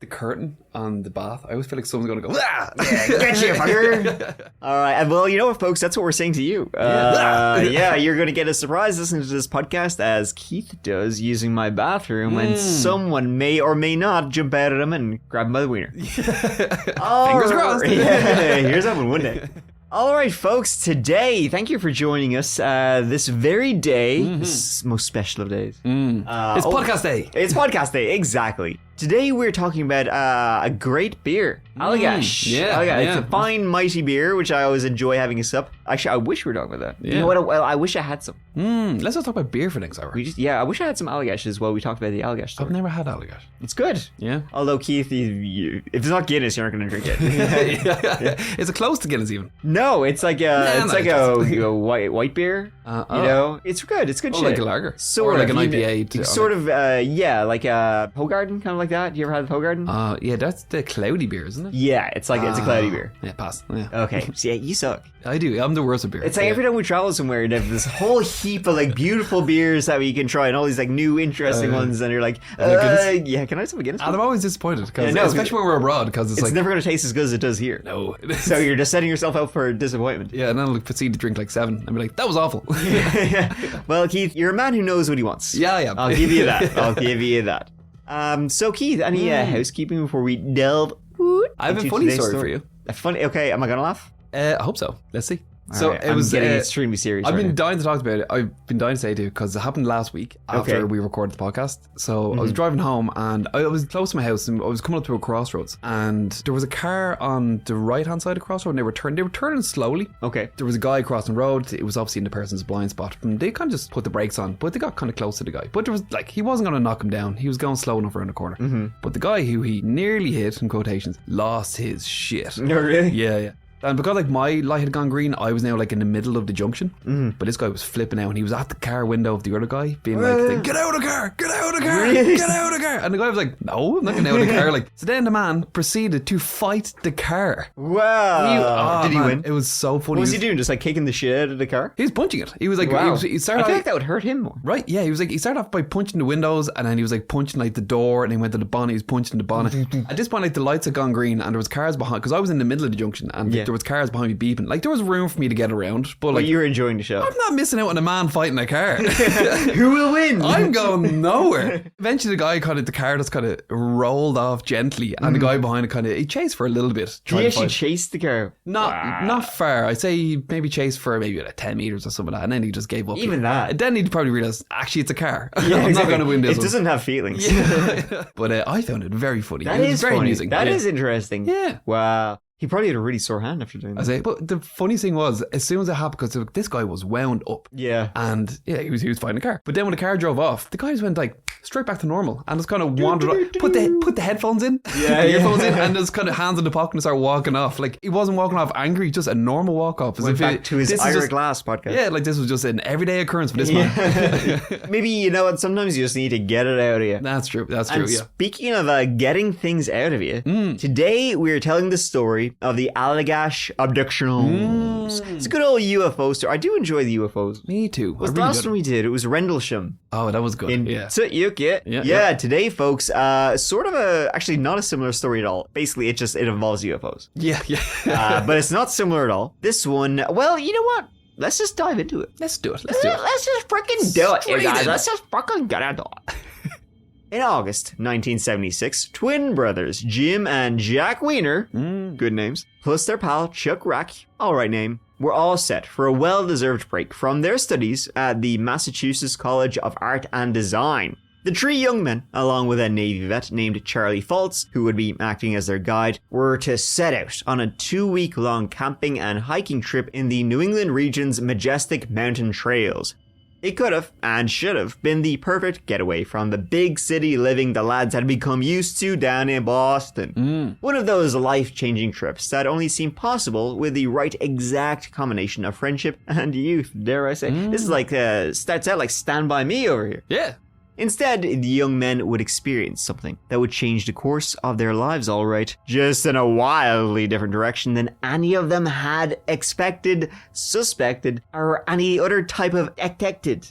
the curtain on the bath, I always feel like someone's going to go, ah! Yeah, get you, fucker. All right. And well, you know what, folks? That's what we're saying to you. Yeah, you're going to get a surprise listening to this podcast as Keith does using my bathroom, and someone may or may not jump out at him and grab him by the wiener. Fingers crossed. Yeah, here's hoping one day. All right, folks, today, thank you for joining us this very day, this most special of days. It's podcast day. It's podcast day, exactly. Today we're talking about a great beer, Allagash. It's a fine, mighty beer, which I always enjoy having a sip. Actually, I wish we were talking about that. Yeah. You know what? I wish I had some. Let's not talk about beer for next hour. I wish I had some Allagash as well. We talked about the Allagash story. I've never had Allagash. It's good. Yeah. Although, Keith, if it's not Guinness, you're not going to drink it. Is it close to Guinness even? No, it's like a white beer. You know, it's good. It's good shit. Like a lager. Sort or like of, an IPA. Sort of, like a Hogarden, kind of like that. You ever had the Hogarden? Yeah, that's the cloudy beer, isn't it? Yeah, it's like it's a cloudy beer. Yeah, pass. Yeah. Okay, so yeah, you suck. I do. I'm the worst at beer. It's like every time we travel somewhere, they have this whole heap of like beautiful beers that we can try, and all these like new, interesting ones, and you're like, yeah, can I have some Guinness? And I'm always disappointed, especially when we're abroad, because it's like never going to taste as good as it does here. No. So you're just setting yourself up for disappointment. Yeah, and then I'll proceed to drink like 7 and be like, that was awful. Well, Keith, you're a man who knows what he wants. Yeah, I am. I'll give you that. So Keith, any housekeeping before we delve? I have a funny story for you. Okay, am I gonna laugh? I hope so. Let's see. So right, it was getting extremely serious. I've been dying to talk about it. I've been dying to say it to you because it happened last week after we recorded the podcast. So I was driving home and I was close to my house and I was coming up to a crossroads and there was a car on the right hand side of the crossroad and they were turning slowly. Okay. There was a guy crossing the road. It was obviously in the person's blind spot and they kind of just put the brakes on, but they got kind of close to the guy. But there was like, he wasn't going to knock him down. He was going slow enough around the corner. But the guy who he nearly hit, in quotations, lost his shit. No, really? Yeah. And because like my light had gone green, I was now like in the middle of the junction. But this guy was flipping out and he was at the car window of the other guy being like, get out of the car, get out of the car, really? get out of the car. And the guy was like, no, I'm not getting out of the car. Like, so then the man proceeded to fight the car. Wow. Did he win? It was so funny. What was he doing? Just like kicking the shit out of the car? He was punching it. He was like, wow. he started I feel like that would hurt him more. Right, yeah. He was like, he started off by punching the windows and then he was like punching like the door and he went to the bonnet, he was punching the bonnet. At this point, like the lights had gone green and there was cars behind, because I was in the middle of the junction and there was cars behind me beeping. Like there was room for me to get around, but like you're enjoying the show. I'm not missing out on a man fighting a car. Who will win? I'm going nowhere. Eventually the car just kind of rolled off gently and the guy behind it he chased for a little bit. He actually chased the car? Not far. I'd say he maybe chased for maybe like 10 meters or something like that, and then he just gave up. Even that? Then he'd probably realize, actually it's a car. Yeah, I'm not going to win this It doesn't have feelings. Yeah. But I found it very funny. It was very amusing. That is interesting. Yeah. Wow. He probably had a really sore hand after doing that. But the funny thing was, as soon as it happened, because this guy was wound up. Yeah. And yeah, he was fighting a car. But then when the car drove off, the guy just went like straight back to normal and just kind of wandered off, put the headphones in, the earphones in, and just kind of hands in the pocket and started walking off. Like he wasn't walking off angry, just a normal walk off. Went back to his Ira Glass podcast. Yeah, like this was just an everyday occurrence for this man. Maybe, you know what, sometimes you just need to get it out of you. That's true, and yeah. Speaking of getting things out of you, today we're telling the story of the Allagash Abductions. It's a good old UFO story. I do enjoy the UFOs. Me too. What's the last one we did? It was Rendlesham. Oh, that was good. Yeah, today, folks, sort of actually not a similar story at all. Basically, it involves UFOs. Yeah. But it's not similar at all. This one, well, you know what? Let's just dive into it. Let's do it. Let's just freaking do it, you guys. Let's just fucking get into it. In August 1976, twin brothers Jim and Jack Wiener, good names, plus their pal Chuck Rack, alright name, were all set for a well-deserved break from their studies at the Massachusetts College of Art and Design. The three young men, along with a Navy vet named Charlie Fultz, who would be acting as their guide, were to set out on a 2-week-long camping and hiking trip in the New England region's majestic mountain trails. It could have, and should have, been the perfect getaway from the big city living the lads had become used to down in Boston. One of those life-changing trips that only seemed possible with the right exact combination of friendship and youth, dare I say. This is like, starts out like Stand By Me over here. Yeah. Instead, the young men would experience something that would change the course of their lives, all right, just in a wildly different direction than any of them had expected, suspected, or any other type of detected.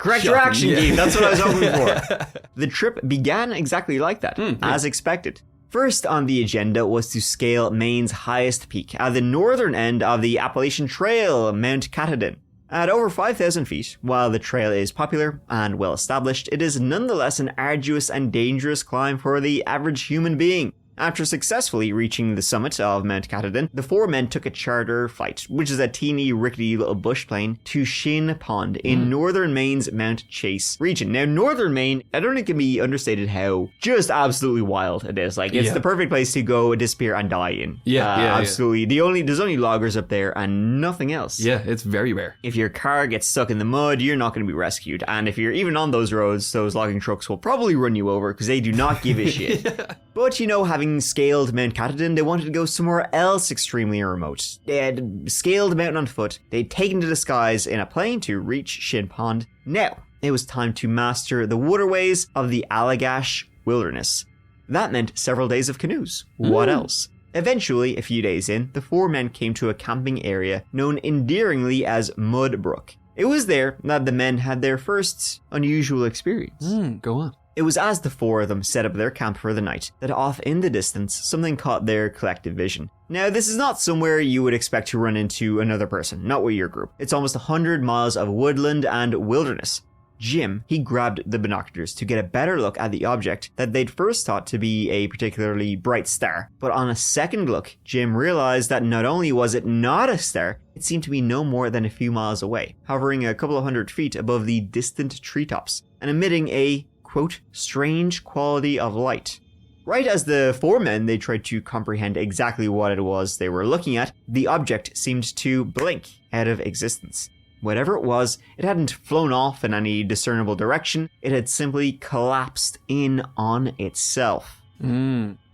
Correct your action, Dean. That's what I was hoping for. The trip began exactly like that, as expected. First on the agenda was to scale Maine's highest peak at the northern end of the Appalachian Trail, Mount Katahdin. At over 5,000 feet, while the trail is popular and well established, it is nonetheless an arduous and dangerous climb for the average human being. After successfully reaching the summit of Mount Katahdin, the four men took a charter flight, which is a teeny rickety little bush plane, to Shin Pond in northern Maine's Mount Chase region. Now, northern Maine, I don't think it can be understated how just absolutely wild it is. Like, it's the perfect place to go disappear and die in. Absolutely. There's only loggers up there and nothing else. Yeah, it's very rare. If your car gets stuck in the mud, you're not going to be rescued. And if you're even on those roads, those logging trucks will probably run you over because they do not give a shit. But, you know, having scaled Mount Katahdin, they wanted to go somewhere else extremely remote. They had scaled the mountain on foot. They'd taken to the skies in a plane to reach Shin Pond. Now, it was time to master the waterways of the Allagash wilderness. That meant several days of canoes. What else? Eventually, a few days in, the four men came to a camping area known endearingly as Mud Brook. It was there that the men had their first unusual experience. Go on. It was as the four of them set up their camp for the night that off in the distance, something caught their collective vision. Now, this is not somewhere you would expect to run into another person, not with your group. It's almost 100 miles of woodland and wilderness. Jim, he grabbed the binoculars to get a better look at the object that they'd first thought to be a particularly bright star. But on a second look, Jim realized that not only was it not a star, it seemed to be no more than a few miles away, hovering a couple of 100 feet above the distant treetops, and emitting a quote, strange quality of light. Right as the four men, they tried to comprehend exactly what it was they were looking at, the object seemed to blink out of existence. Whatever it was, it hadn't flown off in any discernible direction, it had simply collapsed in on itself.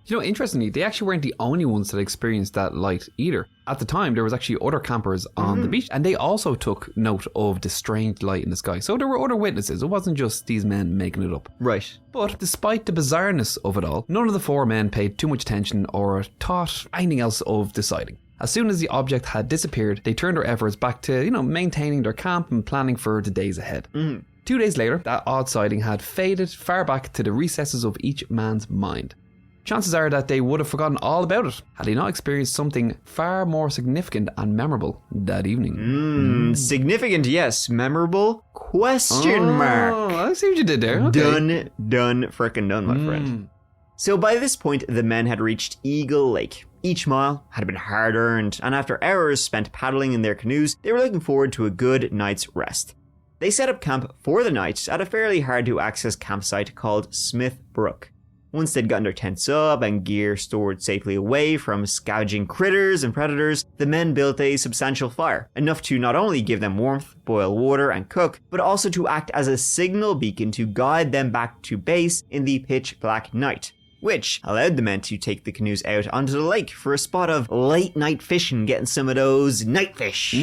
You know, interestingly, they actually weren't the only ones that experienced that light either. At the time, there was actually other campers on the beach, and they also took note of the strange light in the sky. So there were other witnesses. It wasn't just these men making it up. Right. But despite the bizarreness of it all, none of the four men paid too much attention or thought anything else of deciding. As soon as the object had disappeared, they turned their efforts back to, maintaining their camp and planning for the days ahead. 2 days later, that odd sighting had faded far back to the recesses of each man's mind. Chances are that they would have forgotten all about it had they not experienced something far more significant and memorable that evening. Significant, yes. Memorable? Question mark. I see what you did there. Okay. Done, frickin' done, my friend. So by this point, the men had reached Eagle Lake. Each mile had been hard-earned, and after hours spent paddling in their canoes, they were looking forward to a good night's rest. They set up camp for the night at a fairly hard-to-access campsite called Smith Brook. Once they'd gotten their tents up and gear stored safely away from scavenging critters and predators, the men built a substantial fire, enough to not only give them warmth, boil water, and cook, but also to act as a signal beacon to guide them back to base in the pitch-black night, which allowed the men to take the canoes out onto the lake for a spot of late-night fishing, getting some of those night fish.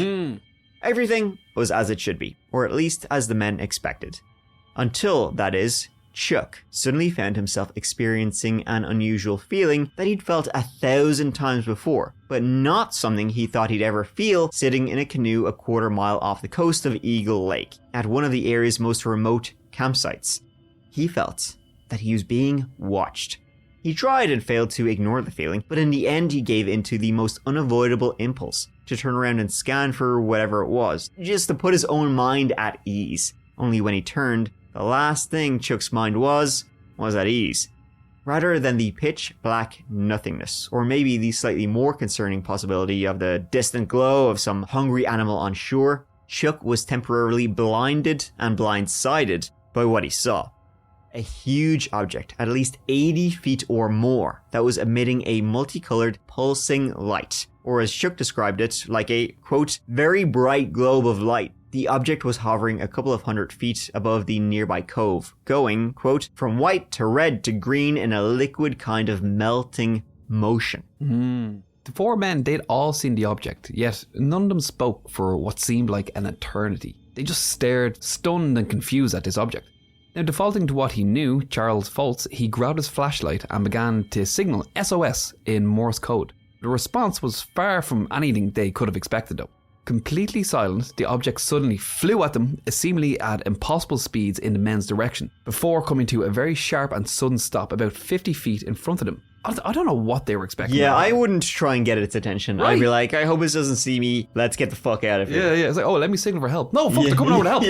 Everything was as it should be, or at least as the men expected. Until, that is, Chuck suddenly found himself experiencing an unusual feeling that he'd felt 1,000 times before, but not something he thought he'd ever feel sitting in a canoe a quarter mile off the coast of Eagle Lake, at one of the area's most remote campsites. He felt that he was being watched. He tried and failed to ignore the feeling, but in the end he gave in to the most unavoidable impulse, to turn around and scan for whatever it was, just to put his own mind at ease. Only when he turned, the last thing Chuck's mind was at ease. Rather than the pitch black nothingness, or maybe the slightly more concerning possibility of the distant glow of some hungry animal on shore, Chuck was temporarily blinded and blindsided by what he saw. A huge object at least 80 feet or more that was emitting a multicolored pulsing light, or as Chuck described it, like a, quote, very bright globe of light. The object was hovering a couple of 100 feet above the nearby cove, going, quote, from white to red to green in a liquid kind of melting motion. The four men, they'd all seen the object, yet none of them spoke for what seemed like an eternity. They just stared, stunned and confused at this object. Now, defaulting to what he knew, Charles Foltz, he grabbed his flashlight and began to signal SOS in Morse code. The response was far from anything they could have expected though. Completely silent, the object suddenly flew at them, seemingly at impossible speeds in the men's direction, before coming to a very sharp and sudden stop about 50 feet in front of them. I don't know what they were expecting. Yeah, I wouldn't try and get its attention. Right. I'd be like, I hope it doesn't see me. Let's get the fuck out of here. Yeah. It's like, oh, let me signal for help. No, fuck, they're coming over to help.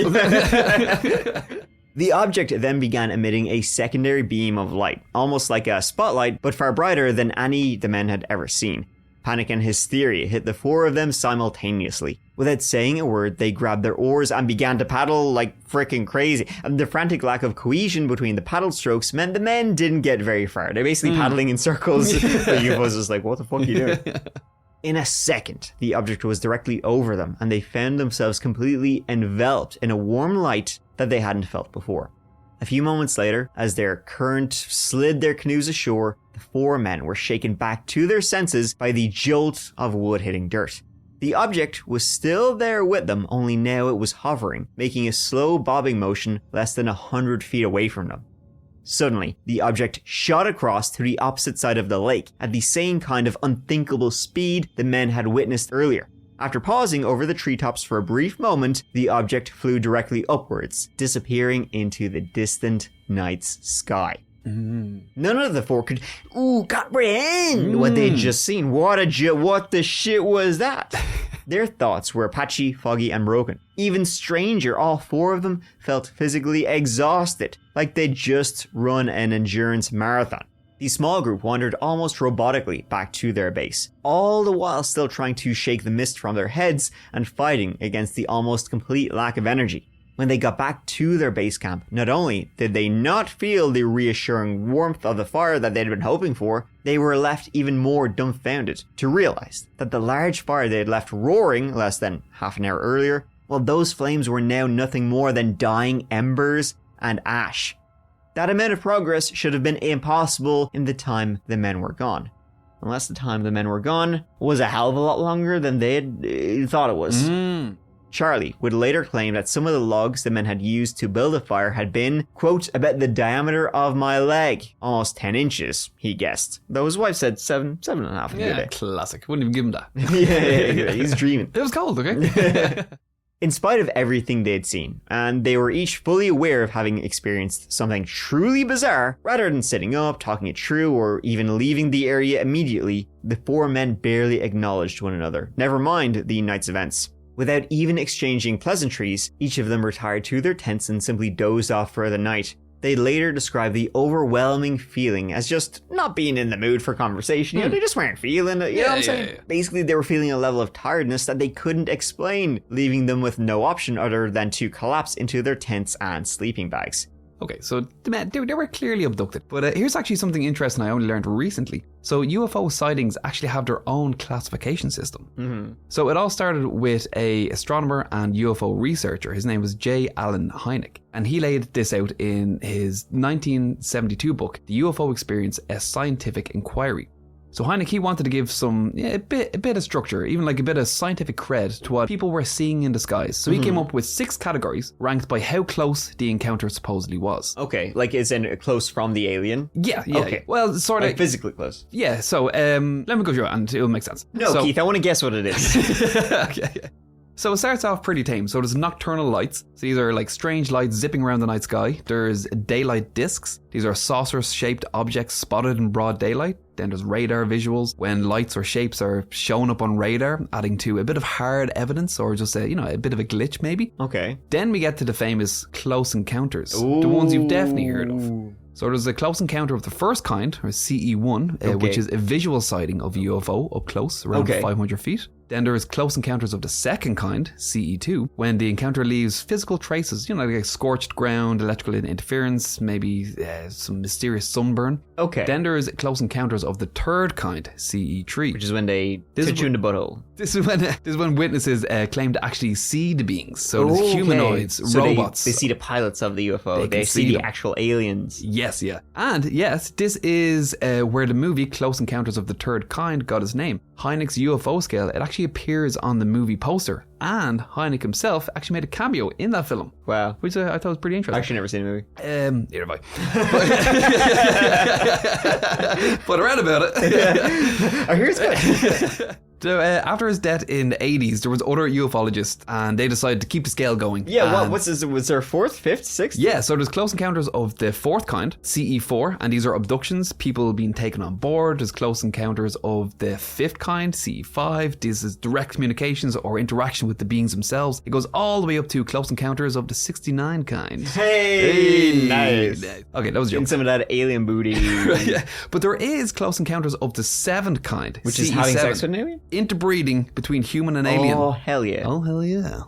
The object then began emitting a secondary beam of light, almost like a spotlight, but far brighter than any the men had ever seen. Panic and hysteria hit the four of them simultaneously. Without saying a word, they grabbed their oars and began to paddle like frickin' crazy. And the frantic lack of cohesion between the paddle strokes meant the men didn't get very far. They're basically paddling in circles. The UFO was just like, what the fuck are you doing? In a second, the object was directly over them, and they found themselves completely enveloped in a warm light that they hadn't felt before. A few moments later, as their current slid their canoes ashore, the four men were shaken back to their senses by the jolt of wood hitting dirt. The object was still there with them, only now it was hovering, making a slow bobbing motion less than 100 feet away from them. Suddenly, the object shot across to the opposite side of the lake at the same kind of unthinkable speed the men had witnessed earlier. After pausing over the treetops for a brief moment, the object flew directly upwards, disappearing into the distant night's sky. None of the four could comprehend what they'd just seen. What the shit was that? Their thoughts were patchy, foggy, and broken. Even stranger, all four of them felt physically exhausted, like they'd just run an endurance marathon. The small group wandered almost robotically back to their base, all the while still trying to shake the mist from their heads and fighting against the almost complete lack of energy. When they got back to their base camp, not only did they not feel the reassuring warmth of the fire that they'd been hoping for, they were left even more dumbfounded to realize that the large fire they had left roaring less than half an hour earlier, well, those flames were now nothing more than dying embers and ash. That amount of progress should have been impossible in the time the men were gone. Unless the time the men were gone was a hell of a lot longer than they had thought it was. Charlie would later claim that some of the logs the men had used to build the fire had been, quote, about the diameter of my leg. Almost 10 inches, he guessed. Though his wife said 7.5. Yeah, classic. Wouldn't even give him that. yeah, he's dreaming. It was cold, okay? In spite of everything they'd seen, and they were each fully aware of having experienced something truly bizarre, rather than sitting up, talking it through, or even leaving the area immediately, the four men barely acknowledged one another, never mind the night's events. Without even exchanging pleasantries, each of them retired to their tents and simply dozed off for the night. They later described the overwhelming feeling as just not being in the mood for conversation. You know, they just weren't feeling it. You know what I'm saying? Yeah. Basically, they were feeling a level of tiredness that they couldn't explain, leaving them with no option other than to collapse into their tents and sleeping bags. Okay, so they were clearly abducted. But here's actually something interesting I only learned recently. So UFO sightings actually have their own classification system. So it all started with an astronomer and UFO researcher. His name was J. Allen Hynek. And he laid this out in his 1972 book, The UFO Experience, A Scientific Inquiry. So Hynek, he wanted to give a bit of structure, even like a bit of scientific cred to what people were seeing in the skies. So he came up with 6 categories ranked by how close the encounter supposedly was. Okay, like is in close from the alien? Yeah. Okay. Well, sort of. Like physically close? Yeah, so let me go through it and it'll make sense. No, Keith, I want to guess what it is. Okay. So it starts off pretty tame. So there's nocturnal lights. So these are like strange lights zipping around the night sky. There's daylight discs. These are saucer-shaped objects spotted in broad daylight. Then there's radar visuals when lights or shapes are shown up on radar, adding to a bit of hard evidence or just a bit of a glitch maybe. Okay. Then we get to the famous close encounters, the ones you've definitely heard of. So there's a close encounter of the first kind, or CE1, which is a visual sighting of a UFO up close, around 500 feet. Then there is close encounters of the second kind, CE2, when the encounter leaves physical traces, like scorched ground, electrical interference, maybe some mysterious sunburn. Okay. Then there is close encounters of the third kind, CE3. Which is when they touch you in the butthole. This is when witnesses claim to actually see the beings. So there's humanoids, robots. They see the pilots of the UFO. They see the actual aliens. Yes, yeah. And yes, this is where the movie Close Encounters of the Third Kind got its name. Hynek's UFO scale, it actually appears on the movie poster. And Hynek himself actually made a cameo in that film. Wow. Which I thought was pretty interesting. I've actually never seen the movie. Neither have I. But I read about it. I hear it's good. So, after his death in the 80s, there was other ufologists, and they decided to keep the scale going. Yeah, what's this? Was there a fourth, fifth, sixth? Yeah, so there's close encounters of the fourth kind, CE4, and these are abductions, people being taken on board. There's close encounters of the fifth kind, CE5. This is direct communications or interaction with the beings themselves. It goes all the way up to close encounters of the 69 kind. Hey, nice. Okay, that was a joke. And some of that alien booty. Yeah, but there is close encounters of the seventh kind, which CE7, is having sex with an alien? Interbreeding between human and alien. Oh, hell yeah. Oh, hell yeah.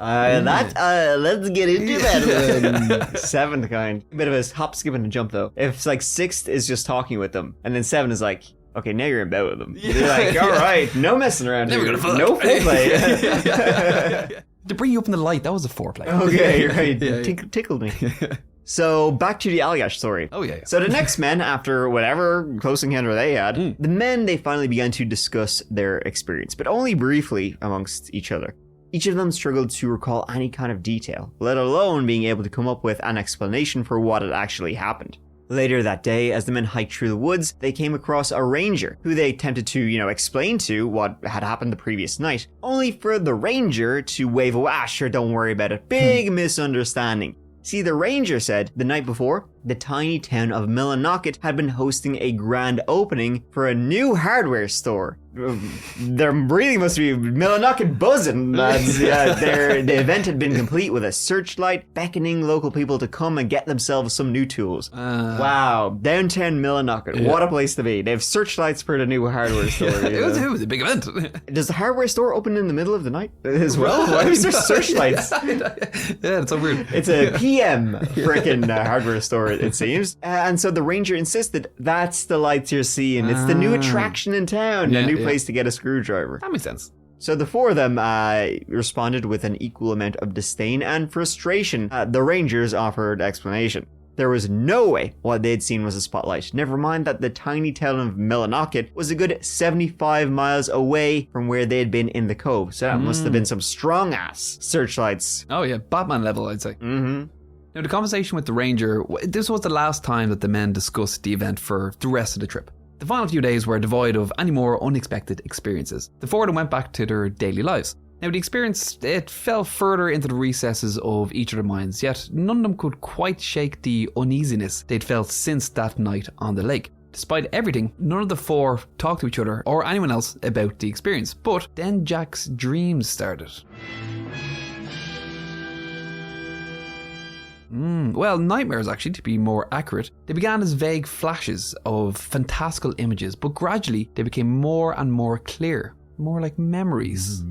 Let's get into that one. Seventh kind. A bit of a hop, skip, and a jump, though. If, like, sixth is just talking with them, and then seven is like, okay, now you're in bed with them. You're like, all right, no messing around here. No foreplay. To bring you up in the light, that was a foreplay. Okay, you're right. Tickled me. So, back to the Allagash story. Oh, yeah. So, the next men, after whatever close encounter they had, the men, they finally began to discuss their experience, but only briefly amongst each other. Each of them struggled to recall any kind of detail, let alone being able to come up with an explanation for what had actually happened. Later that day, as the men hiked through the woods, they came across a ranger, who they attempted to, explain to what had happened the previous night, only for the ranger to wave away, sure, don't worry about it, big misunderstanding. See, the ranger said the night before, the tiny town of Millinocket had been hosting a grand opening for a new hardware store. There really must be Millinocket buzzing, lads. The event had been complete with a searchlight beckoning local people to come and get themselves some new tools. Wow, downtown Millinocket, what a place to be. They have searchlights for the new hardware store. It was a big event. Does the hardware store open in the middle of the night as well? Why is there searchlights? Yeah, it's so weird. It's a PM freaking hardware store, it seems. And so the ranger insisted, that's the lights you're seeing. It's the new attraction in town. A new place to get a screwdriver. That makes sense. So the four of them responded with an equal amount of disdain and frustration. The rangers offered explanation. There was no way what they'd seen was a spotlight. Never mind that the tiny town of Millinocket was a good 75 miles away from where they'd been in the cove. So that must have been some strong-ass searchlights. Oh yeah, Batman level, I'd say. Mm-hmm. Now, the conversation with the ranger, this was the last time that the men discussed the event for the rest of the trip. The final few days were devoid of any more unexpected experiences. The four of them went back to their daily lives. Now, the experience, it fell further into the recesses of each of their minds, yet none of them could quite shake the uneasiness they'd felt since that night on the lake. Despite everything, none of the four talked to each other or anyone else about the experience. But then Jack's dreams started. Well, nightmares, actually, to be more accurate. They began as vague flashes of fantastical images, but gradually they became more and more clear, more like memories.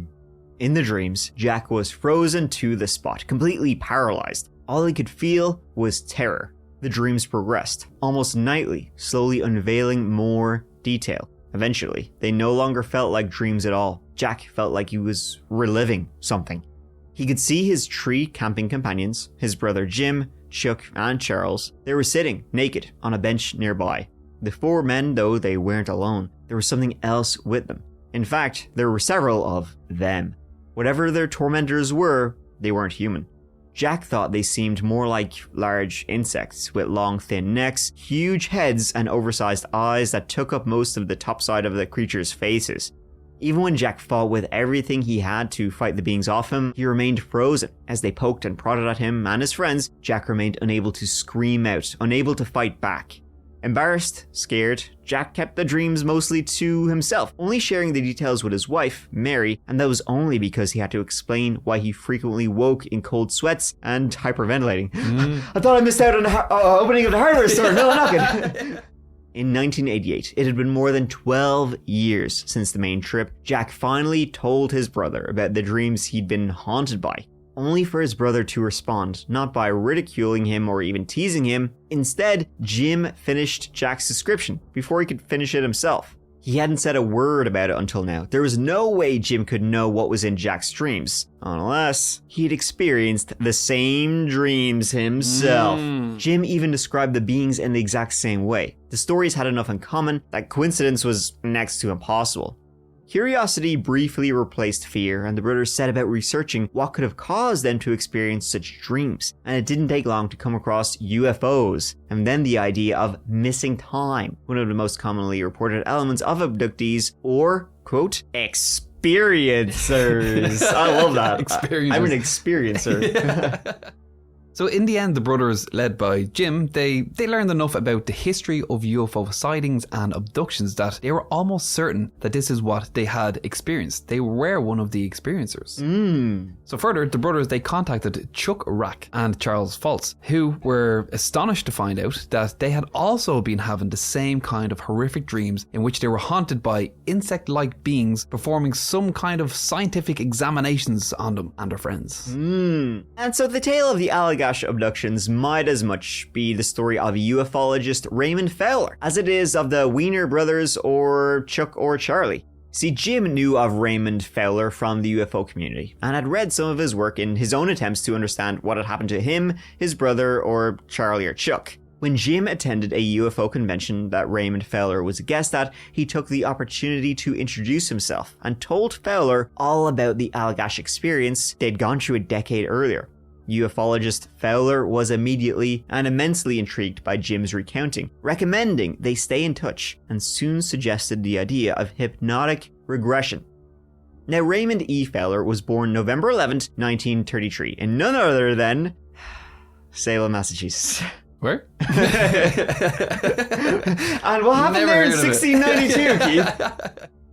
In the dreams, Jack was frozen to the spot, completely paralyzed. All he could feel was terror. The dreams progressed, almost nightly, slowly unveiling more detail. Eventually, they no longer felt like dreams at all. Jack felt like he was reliving something. He could see his tree camping companions, his brother Jim, Chuck, and Charles. They were sitting, naked, on a bench nearby. The four men, though, they weren't alone. There was something else with them. In fact, there were several of them. Whatever their tormentors were, they weren't human. Jack thought they seemed more like large insects with long, thin necks, huge heads, and oversized eyes that took up most of the top side of the creatures' faces. Even when Jack fought with everything he had to fight the beings off him, he remained frozen. As they poked and prodded at him and his friends, Jack remained unable to scream out, unable to fight back. Embarrassed, scared, Jack kept the dreams mostly to himself, only sharing the details with his wife, Mary, and that was only because he had to explain why he frequently woke in cold sweats and hyperventilating. I thought I missed out on the opening of the hardware store. No, I'm not good. In 1988, it had been more than 12 years since the main trip. Jack finally told his brother about the dreams he'd been haunted by, only for his brother to respond, not by ridiculing him or even teasing him. Instead, Jim finished Jack's description before he could finish it himself. He hadn't said a word about it until now. There was no way Jim could know what was in Jack's dreams, unless he'd experienced the same dreams himself. Jim even described the beings in the exact same way. The stories had enough in common that coincidence was next to impossible. Curiosity briefly replaced fear, and the brothers set about researching what could have caused them to experience such dreams. And it didn't take long to come across UFOs, and then the idea of missing time, one of the most commonly reported elements of abductees, or, quote, Experiencers. I love that. Experiencers. I'm an experiencer. So in the end, the brothers, led by Jim, they learned enough about the history of UFO sightings and abductions that they were almost certain that this is what they had experienced. They were one of the experiencers. So further, the brothers, they contacted Chuck Rack and Charles Fultz, who were astonished to find out that they had also been having the same kind of horrific dreams in which they were haunted by insect-like beings performing some kind of scientific examinations on them and their friends. And so the tale of the Allagash abductions might as much be the story of ufologist Raymond Fowler as it is of the Wiener brothers or Chuck or Charlie. See, Jim knew of Raymond Fowler from the UFO community and had read some of his work in his own attempts to understand what had happened to him, his brother, or Charlie or Chuck. When Jim attended a UFO convention that Raymond Fowler was a guest at, he took the opportunity to introduce himself and told Fowler all about the Allagash experience they'd gone through a decade earlier. Ufologist Fowler was immediately and immensely intrigued by Jim's recounting, recommending they stay in touch, and soon suggested the idea of hypnotic regression. Now, Raymond E. Fowler was born November 11th, 1933, in none other than Salem, Massachusetts. Where? And what happened there in 1692, Keith?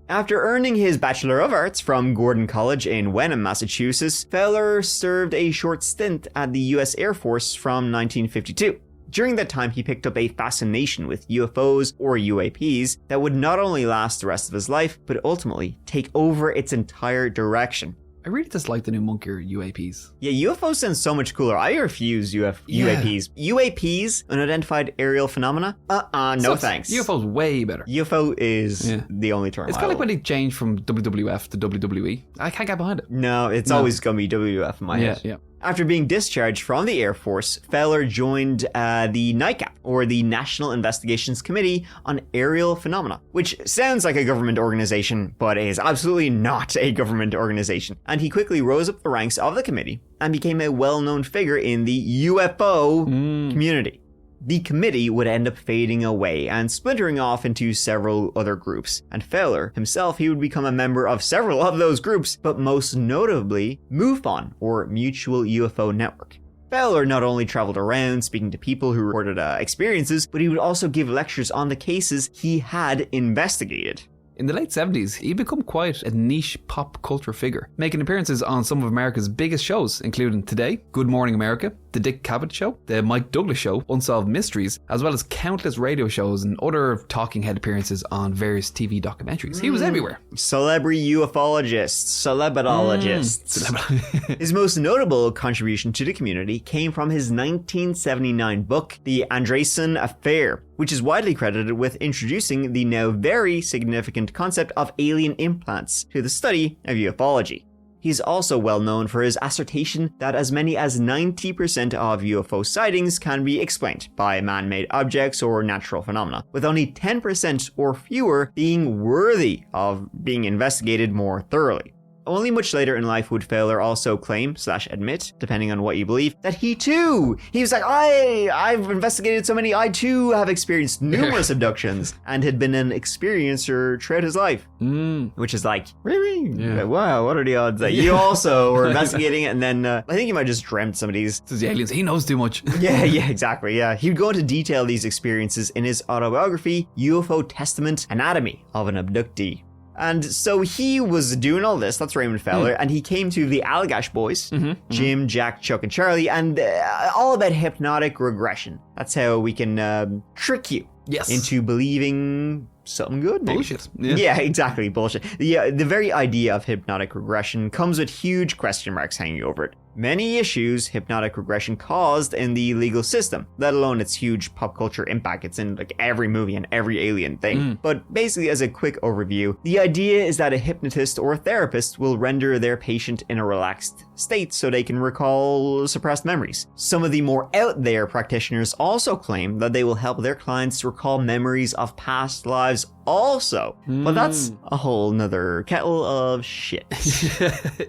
After earning his Bachelor of Arts from Gordon College in Wenham, Massachusetts, Fowler served a short stint at the US Air Force from 1952. During that time, he picked up a fascination with UFOs or UAPs that would not only last the rest of his life, but ultimately take over its entire direction. I really dislike the new Munker UAPs. Yeah, UFOs sound so much cooler. I refuse UAPs. UAPs, unidentified aerial phenomena? No thanks. UFO's way better. UFO is the only term. It's kind of like when they changed from WWF to WWE. I can't get behind it. No, it's always going to be WWF in my head. Yeah. After being discharged from the Air Force, Fowler joined the NICAP, or the National Investigations Committee on Aerial Phenomena, which sounds like a government organization, but is absolutely not a government organization. And he quickly rose up the ranks of the committee and became a well-known figure in the UFO community. The committee would end up fading away and splintering off into several other groups, and Fowler himself, he would become a member of several of those groups, but most notably MUFON, or Mutual UFO Network. Fowler not only traveled around speaking to people who reported experiences, but he would also give lectures on the cases he had investigated. In the late 70s, he'd become quite a niche pop culture figure, making appearances on some of America's biggest shows, including Today, Good Morning America, The Dick Cavett Show, The Mike Douglas Show, Unsolved Mysteries, as well as countless radio shows and other talking head appearances on various TV documentaries. He was everywhere. Celebrity ufologist, celebritologist. His most notable contribution to the community came from his 1979 book, The Andresen Affair, which is widely credited with introducing the now very significant concept of alien implants to the study of ufology. He's also well known for his assertion that as many as 90% of UFO sightings can be explained by man-made objects or natural phenomena, with only 10% or fewer being worthy of being investigated more thoroughly. Only much later in life would Fowler also claim, / admit, depending on what you believe, that he was like, I've investigated so many, I too have experienced numerous abductions, and had been an experiencer throughout his life. Which is like, really? Yeah. Wow, what are the odds that you also were investigating it, and then I think you might just dreamt some of these. This is the aliens, he knows too much. Yeah, exactly, yeah. He'd go into detail these experiences in his autobiography, UFO Testament, Anatomy of an Abductee. And so he was doing all this, that's Raymond Fowler, and he came to the Allagash boys, Jim, Jack, Chuck, and Charlie, and all about hypnotic regression. That's how we can trick you into believing something good. Maybe. Bullshit. Yeah, exactly, bullshit. The very idea of hypnotic regression comes with huge question marks hanging over it. Many issues hypnotic regression caused in the legal system, let alone its huge pop culture impact. It's in like every movie and every alien thing. But basically, as a quick overview, the idea is that a hypnotist or therapist will render their patient in a relaxed state so they can recall suppressed memories. Some of the more out there practitioners also claim that they will help their clients recall memories of past lives also. But that's a whole nother kettle of shit.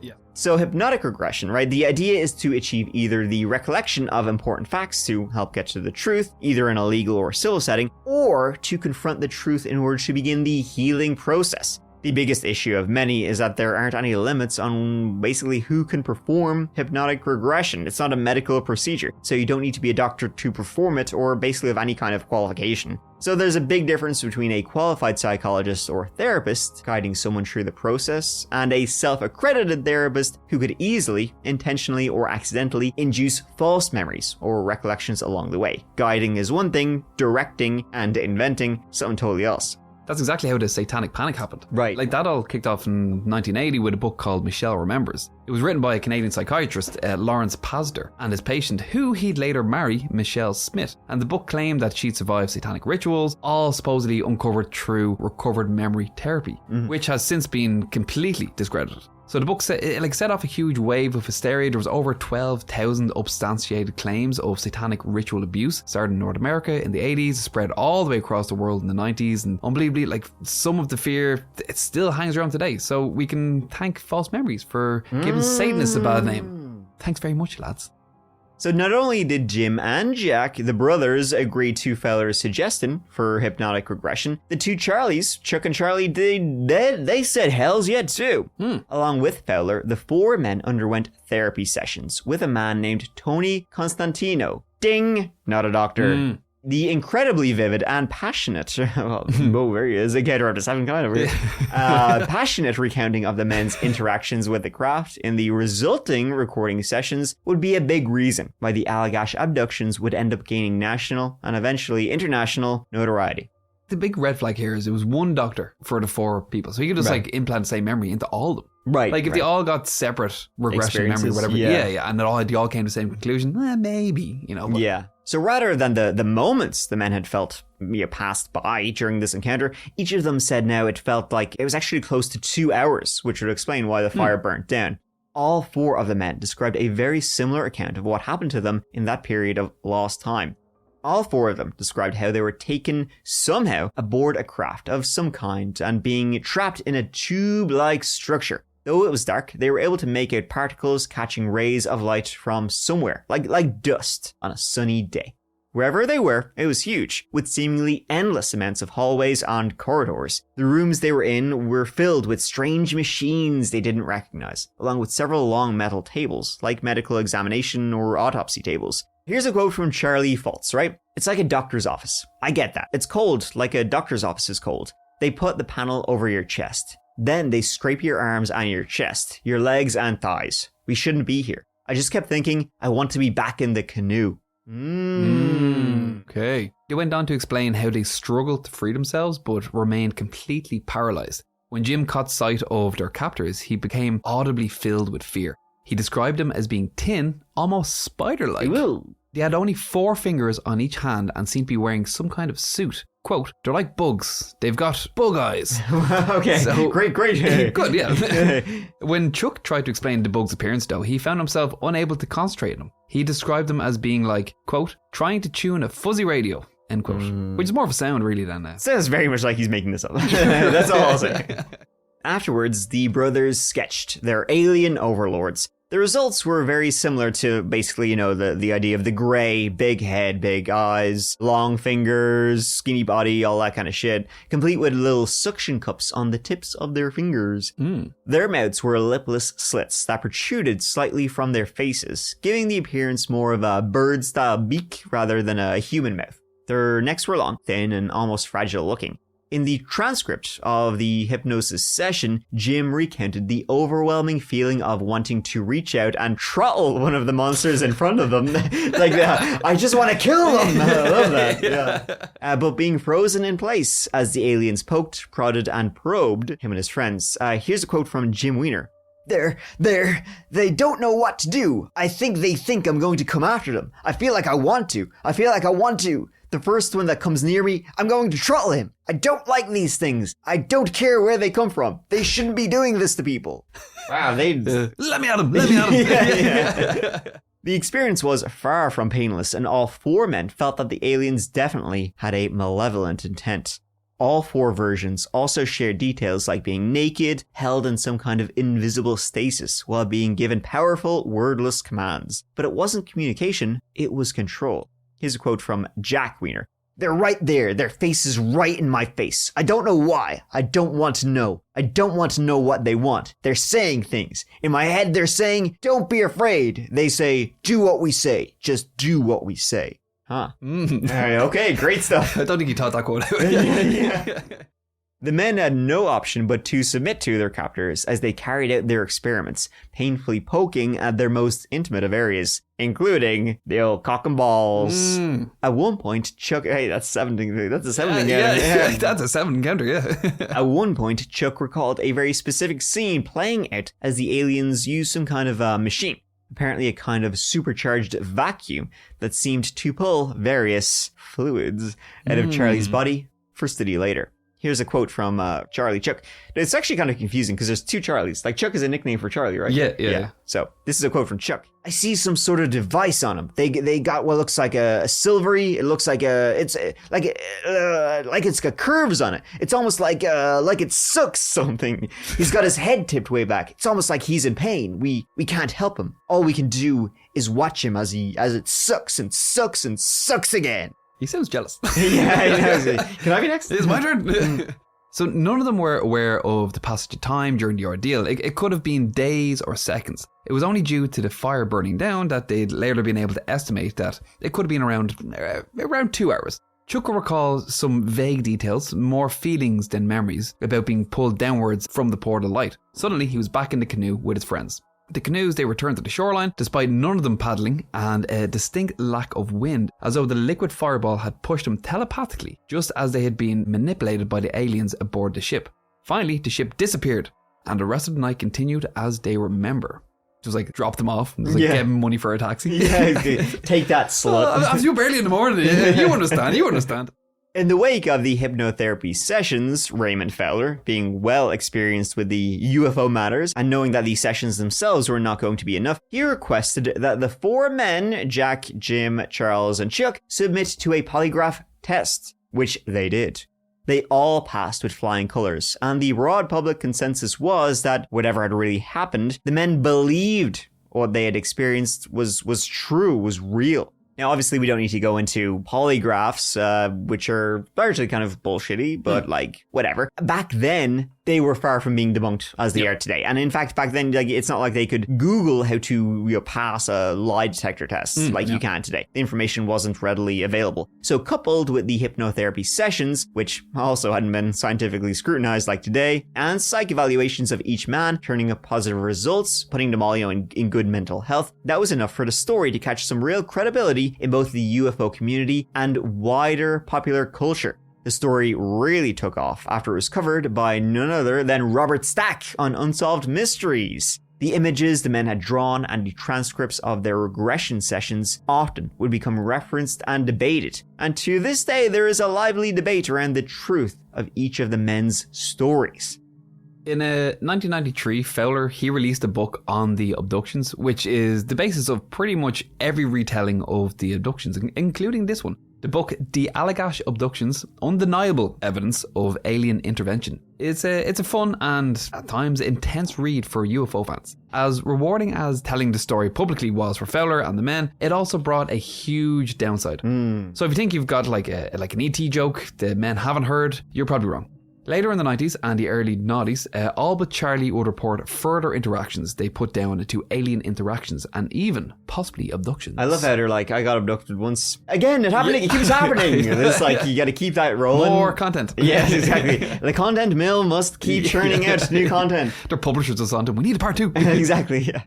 Yeah. So hypnotic regression, right? The idea is to achieve either the recollection of important facts to help get to the truth, either in a legal or civil setting, or to confront the truth in order to begin the healing process. The biggest issue of many is that there aren't any limits on basically who can perform hypnotic regression. It's not a medical procedure, so you don't need to be a doctor to perform it or basically have any kind of qualification. So there's a big difference between a qualified psychologist or therapist guiding someone through the process and a self-accredited therapist who could easily, intentionally or accidentally induce false memories or recollections along the way. Guiding is one thing, directing and inventing something totally else. That's exactly how the satanic panic happened. Right. Like, that all kicked off in 1980 with a book called Michelle Remembers. It was written by a Canadian psychiatrist, Lawrence Pasdar, and his patient, who he'd later marry, Michelle Smith. And the book claimed that she'd survived satanic rituals, all supposedly uncovered through recovered memory therapy, which has since been completely discredited. So the book set off a huge wave of hysteria. There was over 12,000 substantiated claims of satanic ritual abuse. Started in North America in the 80s, spread all the way across the world in the 90s, and unbelievably, like, some of the fear, it still hangs around today. So we can thank false memories for giving Satanists a bad name. Thanks very much, lads. So not only did Jim and Jack, the brothers, agree to Fowler's suggestion for hypnotic regression, the two Charlies, Chuck and Charlie, they said hells yeah too. Along with Fowler, the four men underwent therapy sessions with a man named Tony Constantino. Ding! Not a doctor. The incredibly vivid and passionate, well, there he is, a gator up to 7 kind of passionate recounting of the men's interactions with the craft in the resulting recording sessions would be a big reason why the Allagash abductions would end up gaining national and eventually international notoriety. The big red flag here is it was one doctor for the four people, so he could just like implant the same memory into all of them. Right. Like if they all got separate regression memory, whatever. Yeah. And they all came to the same conclusion. Maybe, you know. But. Yeah. So rather than the moments the men had felt passed by during this encounter, each of them said now it felt like it was actually close to 2 hours, which would explain why the fire burnt down. All four of the men described a very similar account of what happened to them in that period of lost time. All four of them described how they were taken somehow aboard a craft of some kind and being trapped in a tube-like structure. Though it was dark, they were able to make out particles catching rays of light from somewhere, like dust, on a sunny day. Wherever they were, it was huge, with seemingly endless amounts of hallways and corridors. The rooms they were in were filled with strange machines they didn't recognize, along with several long metal tables, like medical examination or autopsy tables. Here's a quote from Charlie Fultz, right? It's like a doctor's office. I get that. It's cold, like a doctor's office is cold. They put the panel over your chest. Then they scrape your arms and your chest, your legs and thighs. We shouldn't be here. I just kept thinking, I want to be back in the canoe. Okay. They went on to explain how they struggled to free themselves but remained completely paralyzed. When Jim caught sight of their captors, he became audibly filled with fear. He described them as being thin, almost spider-like. They had only 4 fingers on each hand and seemed to be wearing some kind of suit. Quote, they're like bugs. They've got bug eyes. Okay, so, great. Good, yeah. When Chuck tried to explain the bug's appearance, though, he found himself unable to concentrate on them. He described them as being like, quote, trying to tune a fuzzy radio, end quote. Which is more of a sound, really, than that. Sounds very much like he's making this up. That's all I'll say. Afterwards, the brothers sketched their alien overlords. The results were very similar to basically, the idea of the gray, big head, big eyes, long fingers, skinny body, all that kind of shit, complete with little suction cups on the tips of their fingers. Their mouths were lipless slits that protruded slightly from their faces, giving the appearance more of a bird-style beak rather than a human mouth. Their necks were long, thin, and almost fragile looking. In the transcript of the hypnosis session, Jim recounted the overwhelming feeling of wanting to reach out and throttle one of the monsters in front of them. I just want to kill them. I love that. Yeah. But being frozen in place as the aliens poked, prodded, and probed him and his friends. Here's a quote from Jim Weiner. They don't know what to do. I think they think I'm going to come after them. I feel like I want to. The first one that comes near me, I'm going to throttle him. I don't like these things. I don't care where they come from. They shouldn't be doing this to people. Wow, let me at him. Yeah. The experience was far from painless, and all 4 men felt that the aliens definitely had a malevolent intent. All 4 versions also shared details like being naked, held in some kind of invisible stasis while being given powerful, wordless commands. But it wasn't communication, it was control. Here's a quote from Jack Weiner. They're right there. Their face is right in my face. I don't know why. I don't want to know. I don't want to know what they want. They're saying things. In my head, they're saying, don't be afraid. They say, do what we say. Just do what we say. Huh. Okay, great stuff. I don't think you taught that quote. Yeah. The men had no option but to submit to their captors as they carried out their experiments, painfully poking at their most intimate of areas, including the old cock and balls. At one point, Chuck... Hey, that's a seven encounter. Yeah, that's a 7 encounter, yeah. At one point, Chuck recalled a very specific scene playing out as the aliens used some kind of machine. Apparently a kind of supercharged vacuum that seemed to pull various fluids out of Charlie's body for study later. Here's a quote from Charlie Chuck. It's actually kind of confusing because there's 2 Charlies. Like, Chuck is a nickname for Charlie, right? Yeah. So this is a quote from Chuck. I see some sort of device on them. They got what looks like a silvery. It looks like it's got curves on it. It's almost like it sucks something. He's got his head tipped way back. It's almost like he's in pain. We can't help him. All we can do is watch him as it sucks and sucks and sucks again. He sounds jealous. Yeah, I know. Can I be next? It's my turn. So none of them were aware of the passage of time during the ordeal. It could have been days or seconds. It was only due to the fire burning down that they'd later been able to estimate that it could have been around 2 hours. Chuck will recall some vague details, more feelings than memories, about being pulled downwards from the portal light. Suddenly, he was back in the canoe with his friends. The canoes, they returned to the shoreline, despite none of them paddling, and a distinct lack of wind, as though the liquid fireball had pushed them telepathically, just as they had been manipulated by the aliens aboard the ship. Finally, the ship disappeared, and the rest of the night continued as they remember. Just like drop them off, and just give them money for a taxi. Yeah, take that, slut. I was you barely in the morning. You understand. In the wake of the hypnotherapy sessions, Raymond Fowler, being well experienced with the UFO matters and knowing that these sessions themselves were not going to be enough, he requested that the 4 men, Jack, Jim, Charles, and Chuck, submit to a polygraph test, which they did. They all passed with flying colors, and the broad public consensus was that whatever had really happened, the men believed what they had experienced was true, was real. Now, obviously, we don't need to go into polygraphs, which are largely kind of bullshitty, but like, whatever. Back then, they were far from being debunked as they are today. And in fact, back then, like, it's not like they could Google how to pass a lie detector test like you can today. The information wasn't readily available. So coupled with the hypnotherapy sessions, which also hadn't been scientifically scrutinized like today, and psych evaluations of each man, turning up positive results, putting them all in good mental health, that was enough for the story to catch some real credibility in both the UFO community and wider popular culture. The story really took off after it was covered by none other than Robert Stack on Unsolved Mysteries. The images the men had drawn and the transcripts of their regression sessions often would become referenced and debated. And to this day, there is a lively debate around the truth of each of the men's stories. In 1993, Fowler, he released a book on the abductions, which is the basis of pretty much every retelling of the abductions, including this one. The book, The Allagash Abductions, Undeniable Evidence of Alien Intervention. It's a fun and, at times, intense read for UFO fans. As rewarding as telling the story publicly was for Fowler and the men, it also brought a huge downside. So if you think you've got like an ET joke the men haven't heard, you're probably wrong. Later in the 90s and the early 90s, all but Charlie would report further interactions they put down to alien interactions and even possibly abductions. I love how they're like, I got abducted once. Again, it keeps happening. And it's like, you got to keep that rolling. More content. Yes, exactly. The content mill must keep churning out new content. Their publishers just on to, we need a part 2. Exactly, yeah.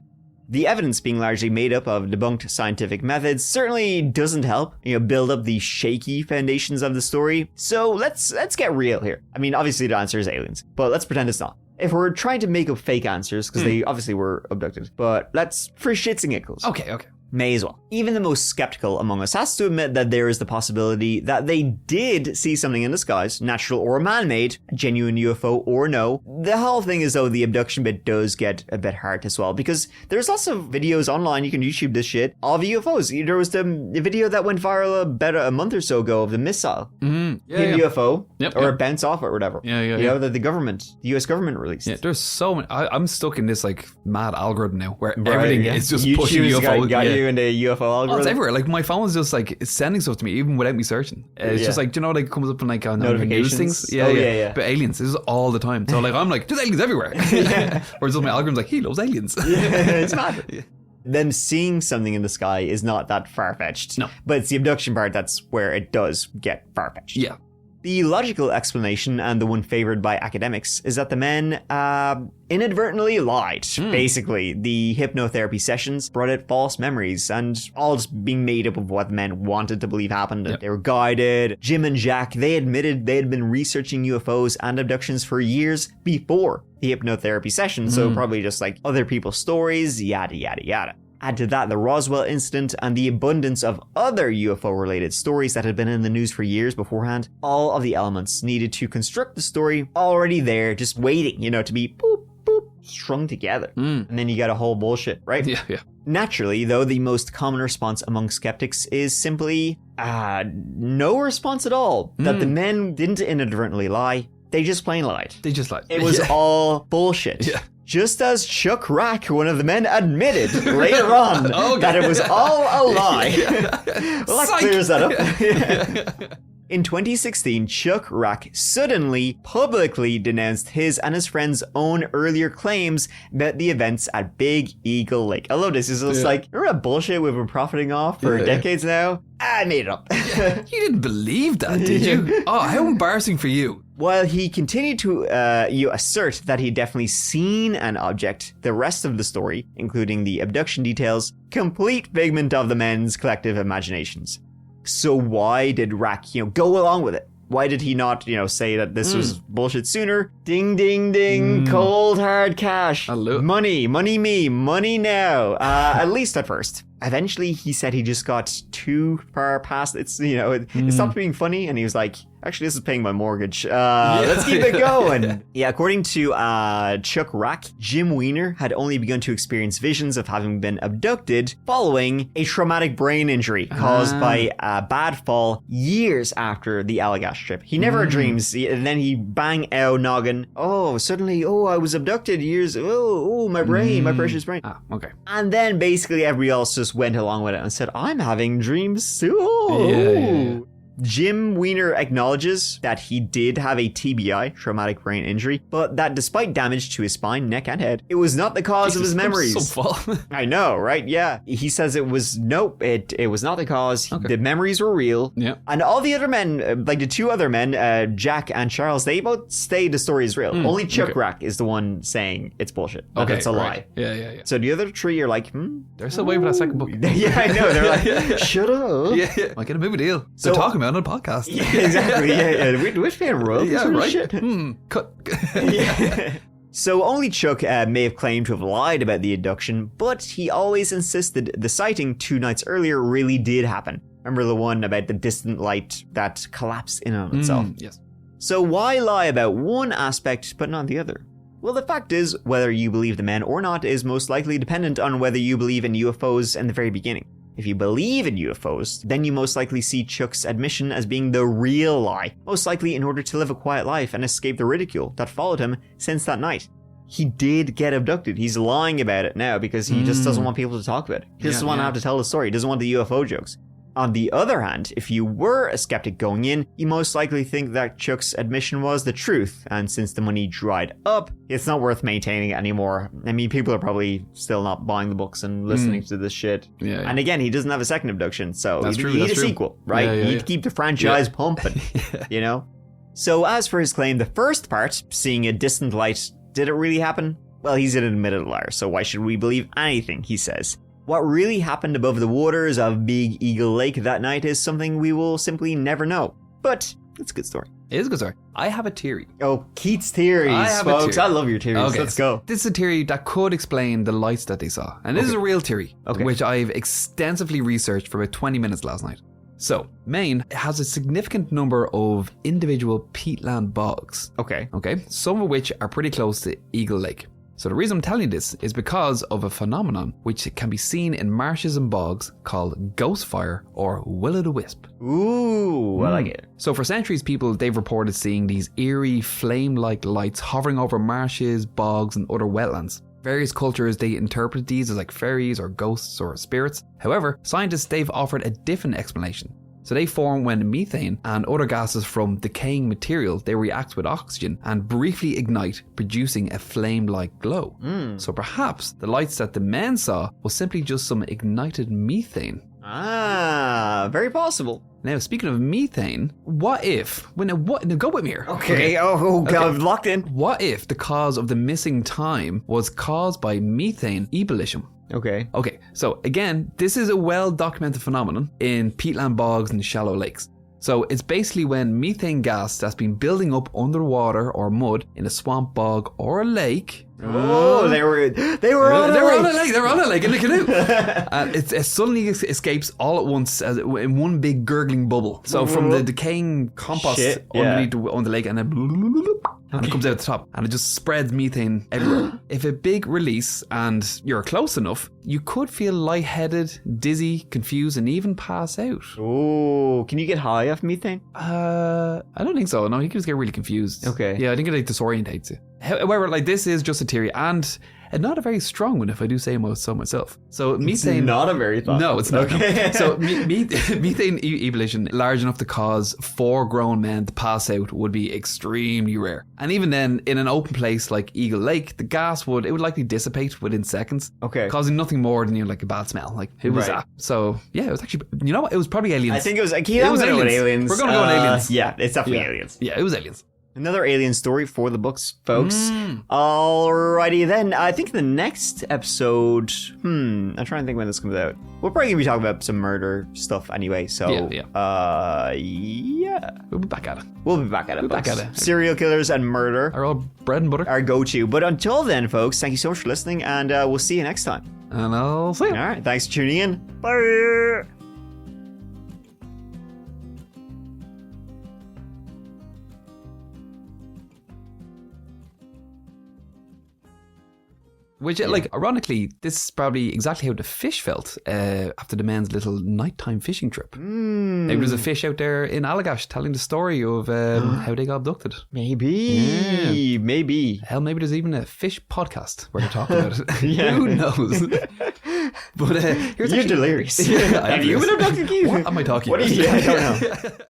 The evidence being largely made up of debunked scientific methods certainly doesn't help, build up the shaky foundations of the story. So let's get real here. I mean, obviously the answer is aliens, but let's pretend it's not. If we're trying to make up fake answers, because they obviously were abducted, but let's, for shits and giggles. Okay. May as well. Even the most skeptical among us has to admit that there is the possibility that they did see something in the skies, natural or man-made, a genuine UFO or no. The whole thing is, though, the abduction bit does get a bit hard to swallow because there's lots of videos online, you can YouTube this shit, of UFOs. There was the video that went viral about a month or so ago of the missile. UFO, or bounce off or whatever. That the US government released. There's so many. I'm stuck in this like mad algorithm now where everything is just pushing UFO. doing the UFO algorithm? Oh, it's everywhere. Like my phone is just like it's sending stuff to me even without me searching. It's just like, like it comes up in like on your news things. Yeah. But aliens, this is all the time. So like I'm like, there's aliens everywhere. Whereas my algorithm's like, he loves aliens. It's mad. Them seeing something in the sky is not that far-fetched. No. But it's the abduction part that's where it does get far-fetched. Yeah. The logical explanation, and the one favored by academics, is that the men inadvertently lied. Basically, the hypnotherapy sessions brought out false memories, and all just being made up of what the men wanted to believe happened. Yep. They were guided. Jim and Jack, they admitted they had been researching UFOs and abductions for years before the hypnotherapy session, so probably just like other people's stories, yada, yada, yada. Add to that the Roswell incident and the abundance of other UFO-related stories that had been in the news for years beforehand. All of the elements needed to construct the story already there, just waiting, to be boop, boop, strung together. And then you got a whole bullshit, right? Yeah. Naturally, though, the most common response among skeptics is simply, no response at all. That the men didn't inadvertently lie. They just plain lied. It was all bullshit. Yeah. Just as Chuck Rack, one of the men, admitted later on that it was all a lie. Well, that clears that up. In 2016, Chuck Rack suddenly publicly denounced his and his friends' own earlier claims about the events at Big Eagle Lake. I love this. It's just like, remember that bullshit we've been profiting off for decades now? I made it up. You didn't believe that, did you? Oh, how embarrassing for you. While he continued to assert that he'd definitely seen an object, the rest of the story, including the abduction details, complete figment of the men's collective imaginations. So why did Rack, go along with it? Why did he not, say that this was bullshit sooner? Ding, ding, ding. Cold, hard cash. Money me, money now. At least at first. Eventually, he said he just got too far past it stopped being funny, and he was like, actually, this is paying my mortgage. Let's keep it going. According to Chuck Rack, Jim Weiner had only begun to experience visions of having been abducted following a traumatic brain injury caused by a bad fall years after the Allagash trip. He never dreams, and then he bang out noggin. Suddenly, I was abducted years. My brain, my precious brain. Okay. And then basically everybody else just went along with it and said, I'm having dreams too. Yeah. Jim Weiner acknowledges that he did have a TBI, traumatic brain injury, but that despite damage to his spine, neck, and head, it was not the cause of his memories. So full. I know, right? Yeah. He says it was it was not the cause. Okay. The memories were real. Yeah. And all the other men, like the two other men, Jack and Charles, they both say the story is real. Only Chuck Rack is the one saying it's bullshit. That it's a lie. Yeah. So the other three are like, They're still waiting for that second book. Yeah, I know. They're like, shut up. Yeah. Like, get a movie deal. They're talking about it on a podcast. Yeah, exactly. Yeah. We're paying royalties. Yeah, right. Shit. Cut. Yeah. So only Chuck may have claimed to have lied about the abduction, but he always insisted the sighting 2 nights earlier really did happen. Remember the one about the distant light that collapsed in on itself? Yes. So why lie about one aspect but not the other? Well, the fact is, whether you believe the men or not is most likely dependent on whether you believe in UFOs in the very beginning. If you believe in UFOs, then you most likely see Chuck's admission as being the real lie, most likely in order to live a quiet life and escape the ridicule that followed him since that night. He did get abducted. He's lying about it now because he just doesn't want people to talk about it. He doesn't want to have to tell the story. He doesn't want the UFO jokes. On the other hand, if you were a skeptic going in, you most likely think that Chuck's admission was the truth, and since the money dried up, it's not worth maintaining it anymore. I mean, people are probably still not buying the books and listening to this shit. Yeah. And again, he doesn't have a second abduction, so you need a sequel, right? You need to keep the franchise pumping, So as for his claim, the first part, seeing a distant light, did it really happen? Well, he's an admitted liar, so why should we believe anything he says? What really happened above the waters of Big Eagle Lake that night is something we will simply never know. But it's a good story. It is a good story. I have a theory. Oh, Keith's theories, folks. I love your theories. Okay, Let's go. This is a theory that could explain the lights that they saw. And this is a real theory, which I've extensively researched for about 20 minutes last night. So, Maine has a significant number of individual peatland bogs. Okay, some of which are pretty close to Eagle Lake. So the reason I'm telling you this is because of a phenomenon which can be seen in marshes and bogs called ghost fire or will-o'-the-wisp. Ooh, I like it. So for centuries, they've reported seeing these eerie flame-like lights hovering over marshes, bogs and other wetlands. Various cultures, they interpret these as like fairies or ghosts or spirits. However, scientists, they've offered a different explanation. So they form when methane and other gases from decaying material, they react with oxygen and briefly ignite, producing a flame-like glow. So perhaps the lights that the men saw was simply just some ignited methane. Very possible. Now, speaking of methane, what if... Now go with me here. Okay. Oh, God, I'm locked in. What if the cause of the missing time was caused by methane ebullition? Okay, so again, this is a well-documented phenomenon in peatland bogs and shallow lakes. So it's basically when methane gas that's been building up underwater or mud in a swamp, bog, or a lake. Oh, they were on a lake. They were on a lake in the canoe. And it suddenly escapes all at once as in one big gurgling bubble. So from the decaying compost underneath on the lake, and then and it comes out the top, and it just spreads methane everywhere. If a big release and you're close enough, you could feel lightheaded, dizzy, confused, and even pass out. Oh, can you get high off methane? I don't think so. No, you can just get really confused. Okay. Yeah, I think it like disorientates you. However, like this is just a theory, and not a very strong one, if I do say so myself. So methane... It's not a very thought. No, it's not. Okay. So methane ebullition, large enough to cause 4 grown men to pass out, would be extremely rare. And even then, in an open place like Eagle Lake, the gas would likely dissipate within seconds. Okay. Causing nothing more than like a bad smell. Like, who was that? So yeah, it was actually... You know what? It was probably aliens. I think it was... It was aliens. We're going to go on aliens. Yeah, it's definitely aliens. Yeah, it was aliens. Another alien story for the books, folks. Alrighty then. I think the next episode... I'm trying to think when this comes out. We're probably going to be talking about some murder stuff anyway, so... Yeah. We'll be back at it. We'll be back at it. Serial killers and murder. Are all bread and butter. Our go-to. But until then, folks, thank you so much for listening, and we'll see you next time. And I'll see you. Alright, thanks for tuning in. Bye! Which, like, ironically, this is probably exactly how the fish felt after the men's little nighttime fishing trip. Maybe there's a fish out there in Allagash telling the story of how they got abducted. Maybe. Maybe. Hell, maybe there's even a fish podcast where they're talking about it. Who knows? But You're delirious. Have you been abducted, Keith? What am I talking about? I don't know.